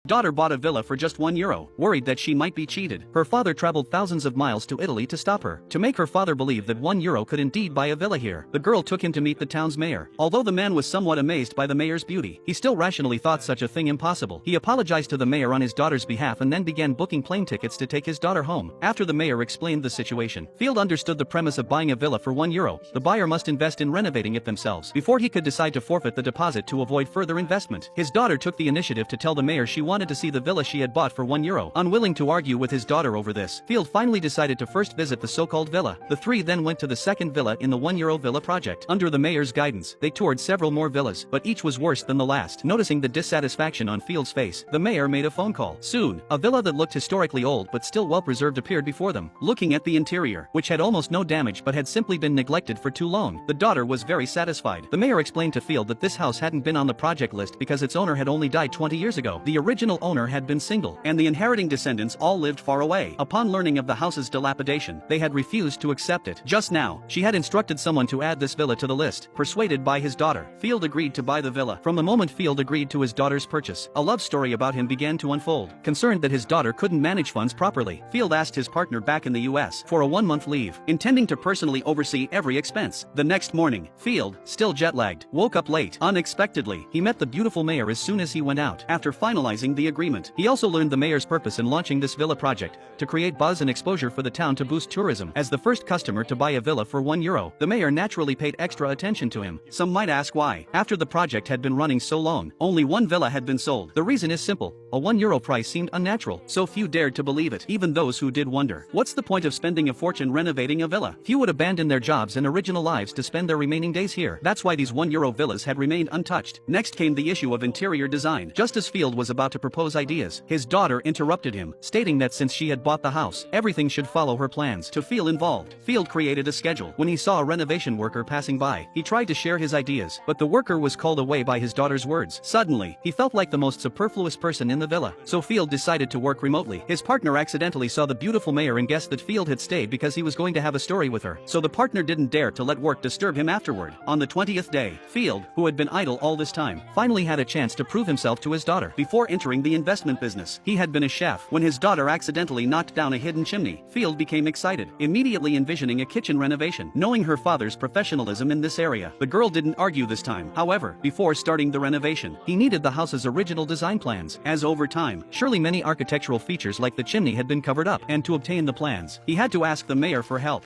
Daughter bought a villa for just €1, worried that she might be cheated. Her father traveled thousands of miles to Italy to stop her. To make her father believe that €1 could indeed buy a villa here, the girl took him to meet the town's mayor. Although the man was somewhat amazed by the mayor's beauty, he still rationally thought such a thing impossible. He apologized to the mayor on his daughter's behalf and then began booking plane tickets to take his daughter home. After the mayor explained the situation, Field understood the premise of buying a villa for €1. The buyer must invest in renovating it themselves before he could decide to forfeit the deposit to avoid further investment. His daughter took the initiative to tell the mayor she wanted to see the villa she had bought for €1. Unwilling to argue with his daughter over this, Field finally decided to first visit the so-called villa. The three then went to the second villa in the €1 villa project. Under the mayor's guidance, they toured several more villas, but each was worse than the last. Noticing the dissatisfaction on Field's face, the mayor made a phone call. Soon, a villa that looked historically old but still well-preserved appeared before them. Looking at the interior, which had almost no damage but had simply been neglected for too long, the daughter was very satisfied. The mayor explained to Field that this house hadn't been on the project list because its owner had only died 20 years ago. The original owner had been single, and the inheriting descendants all lived far away. Upon learning of the house's dilapidation, they had refused to accept it. Just now, she had instructed someone to add this villa to the list. Persuaded by his daughter, Field agreed to buy the villa. From the moment Field agreed to his daughter's purchase, a love story about him began to unfold. Concerned that his daughter couldn't manage funds properly, Field asked his partner back in the US for a 1-month leave, intending to personally oversee every expense. The next morning, Field, still jet-lagged, woke up late. Unexpectedly, he met the beautiful mayor as soon as he went out. After finalizing the agreement, he also learned the mayor's purpose in launching this villa project, to create buzz and exposure for the town to boost tourism. As the first customer to buy a villa for €1, the mayor naturally paid extra attention to him. Some might ask why. After the project had been running so long, only one villa had been sold. The reason is simple. A €1 price seemed unnatural, so few dared to believe it. Even those who did wonder, what's the point of spending a fortune renovating a villa? Few would abandon their jobs and original lives to spend their remaining days here. That's why these €1 villas had remained untouched. Next came the issue of interior design. Just as Field was about to propose ideas, his daughter interrupted him, stating that since she had bought the house, everything should follow her plans. To feel involved, Field created a schedule. When he saw a renovation worker passing by, he tried to share his ideas, but the worker was called away by his daughter's words. Suddenly, he felt like the most superfluous person in the villa, so Field decided to work remotely. His partner accidentally saw the beautiful mayor and guessed that Field had stayed because he was going to have a story with her, so the partner didn't dare to let work disturb him afterward. On the 20th day, Field, who had been idle all this time, finally had a chance to prove himself to his daughter. Before entering the investment business, he had been a chef. When his daughter accidentally knocked down a hidden chimney, Field became excited, immediately envisioning a kitchen renovation. Knowing her father's professionalism in this area, the girl didn't argue this time. However, before starting the renovation, he needed the house's original design plans, as over time, surely many architectural features like the chimney had been covered up, and to obtain the plans, he had to ask the mayor for help.